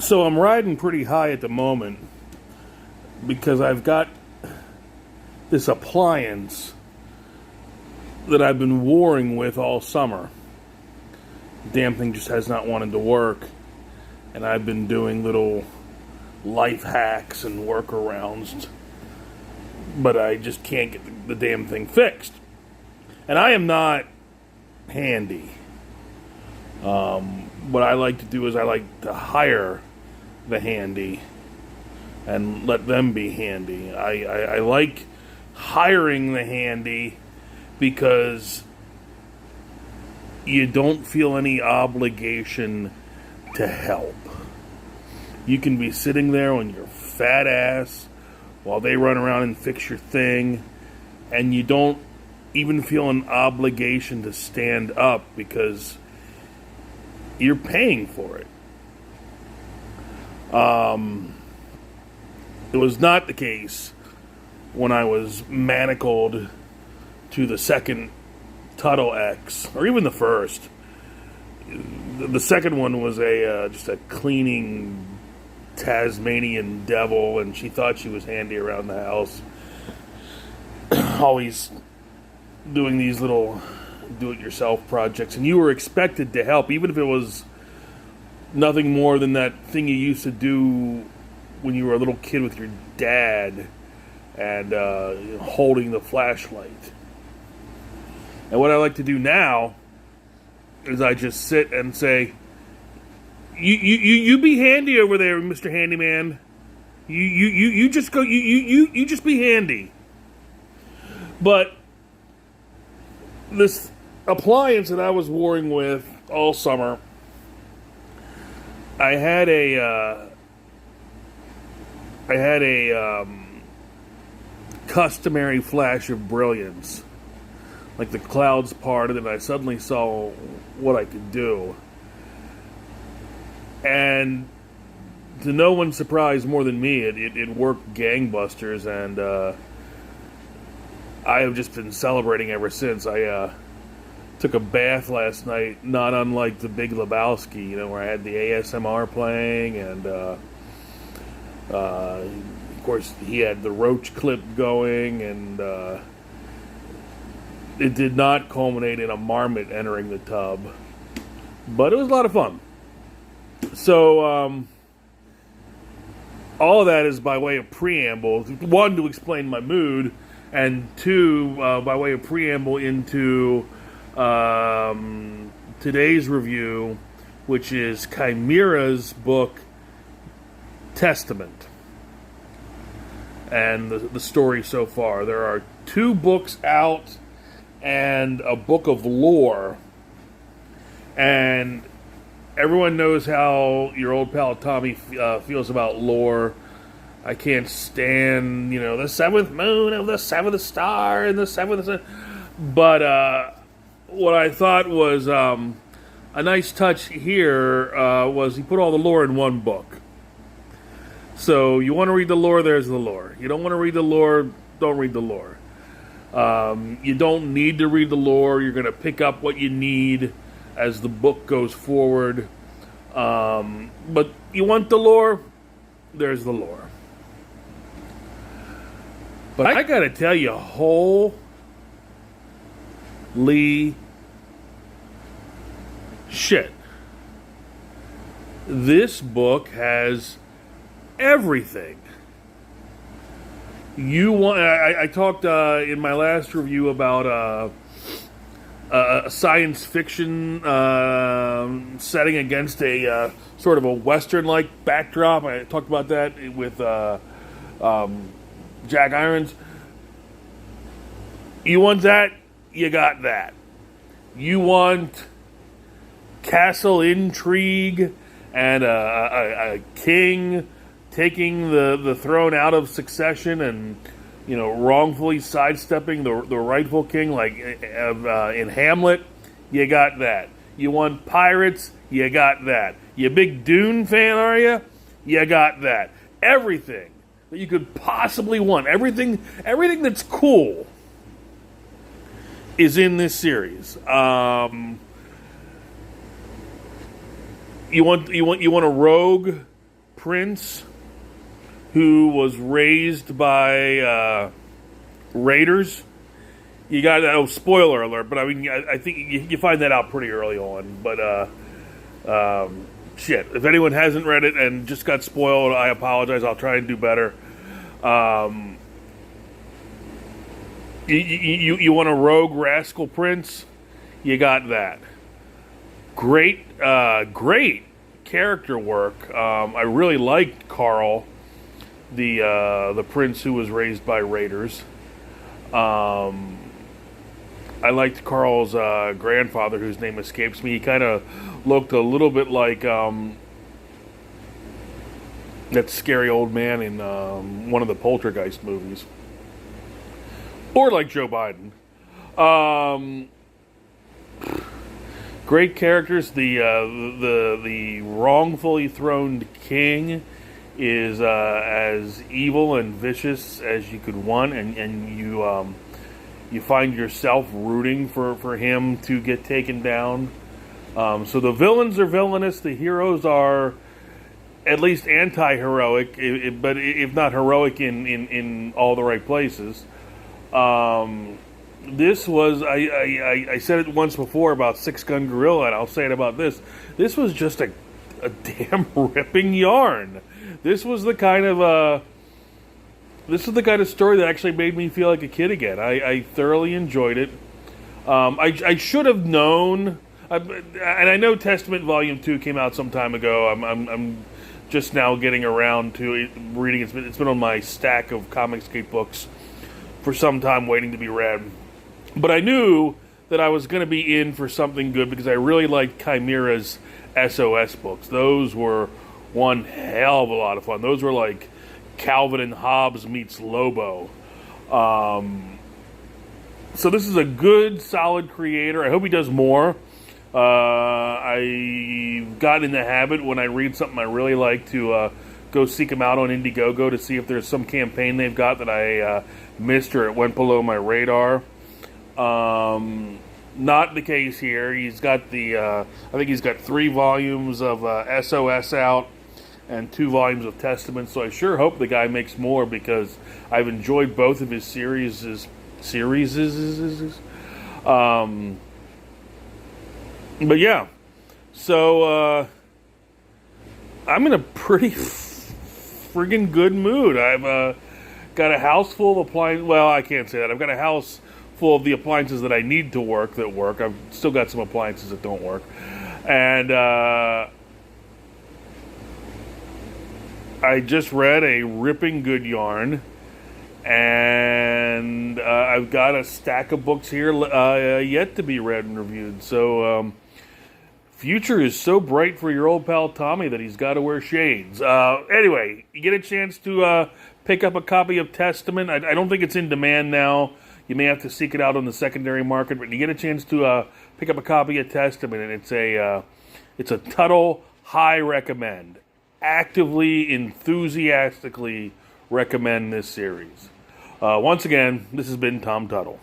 So I'm riding pretty high at the moment because I've got this appliance that I've been warring with all summer. Damn thing just has not wanted to work, and I've been doing little life hacks and workarounds, but I just can't get the damn thing fixed. And I am not handy. What I like to do is I like to hire the handy and let them be handy. I like hiring the handy because you don't feel any obligation to help. You can be sitting there on your fat ass while they run around and fix your thing, and you don't even feel an obligation to stand up because you're paying for it. It was not the case when I was manacled to the second Tuttle X, or even the first. The second one was just a cleaning Tasmanian devil, and she thought she was handy around the house. Always doing these little do-it-yourself projects, and you were expected to help, even if it was nothing more than that thing you used to do when you were a little kid with your dad and holding the flashlight. And what I like to do now is I just sit and say, you be handy over there, Mr. Handyman. You just go, you just be handy. But this appliance that I was warring with all summer, I had a customary flash of brilliance. Like the clouds parted and I suddenly saw what I could do. And to no one's surprise more than me, it worked gangbusters, and I have just been celebrating ever since. I took a bath last night, not unlike the Big Lebowski, where I had the ASMR playing, and of course he had the roach clip going, and it did not culminate in a marmot entering the tub, but it was a lot of fun. So all of that is by way of preamble. One, to explain my mood, and two, by way of preamble into today's review, which is Chimera's book, Testament, and the story so far. There are 2 books out and a book of lore, and everyone knows how your old pal Tommy feels about lore. I can't stand, the 7th moon of the 7th star and the 7th sun. But what I thought was a nice touch here was he put all the lore in one book. So you want to read the lore, there's the lore. You don't want to read the lore, don't read the lore. You don't need to read the lore. You're going to pick up what you need as the book goes forward. But you want the lore, there's the lore. But I got to tell you, holy shit. This book has everything. I talked in my last review about a science fiction setting against a sort of a Western-like backdrop. I talked about that with Jack Irons. You want that? You got that. You want castle intrigue and a king taking the throne out of succession and wrongfully sidestepping the rightful king, like in Hamlet. You got that. You want pirates? You got that. You a big Dune fan, are you? You got that. Everything that you could possibly want, everything that's cool, is in this series. You want a rogue prince who was raised by raiders. You got, oh, spoiler alert, but I mean, I think you find that out pretty early on. But shit, if anyone hasn't read it and just got spoiled, I apologize. I'll try and do better. You want a rogue rascal prince? You got that. Great character work. I really liked Carl, the prince who was raised by raiders. I liked Carl's grandfather, whose name escapes me. He kind of looked a little bit like that scary old man in one of the Poltergeist movies, or like Joe Biden. Great characters. The wrongfully throned king is as evil and vicious as you could want, and you find yourself rooting for him to get taken down. So the villains are villainous. The heroes are at least anti-heroic, but if not heroic in all the right places. This was, I said it once before about Six Gun Gorilla, and I'll say it about this. This was just a damn ripping yarn. This was the kind of story that actually made me feel like a kid again. I thoroughly enjoyed it. I should have known, and I know Testament Volume 2 came out some time ago. I'm just now getting around to reading it. It's been on my stack of Comicsgate books for some time, waiting to be read. But I knew that I was going to be in for something good because I really liked Chimera's SOS books. Those were one hell of a lot of fun. Those were like Calvin and Hobbes meets Lobo. So this is a good, solid creator. I hope he does more. I got in the habit when I read something I really like to go seek him out on Indiegogo to see if there's some campaign they've got that I missed or it went below my radar. Not the case here. He's got I think he's got 3 volumes of SOS out and 2 volumes of Testament, so I sure hope the guy makes more because I've enjoyed both of his series. But yeah, so I'm in a pretty friggin' good mood. I've got a house full of appliances. Well, I can't say that. I've got a house full of the appliances that I need to work that work. I've still got some appliances that don't work. And I just read a ripping good yarn. And I've got a stack of books here yet to be read and reviewed. So, future is so bright for your old pal Tommy that he's got to wear shades. Anyway, you get a chance to pick up a copy of Testament. I don't think it's in demand now. You may have to seek it out on the secondary market, but you get a chance to pick up a copy of Testament, and it's a Tuttle high recommend. Actively, enthusiastically recommend this series. Once again, this has been Tom Tuttle.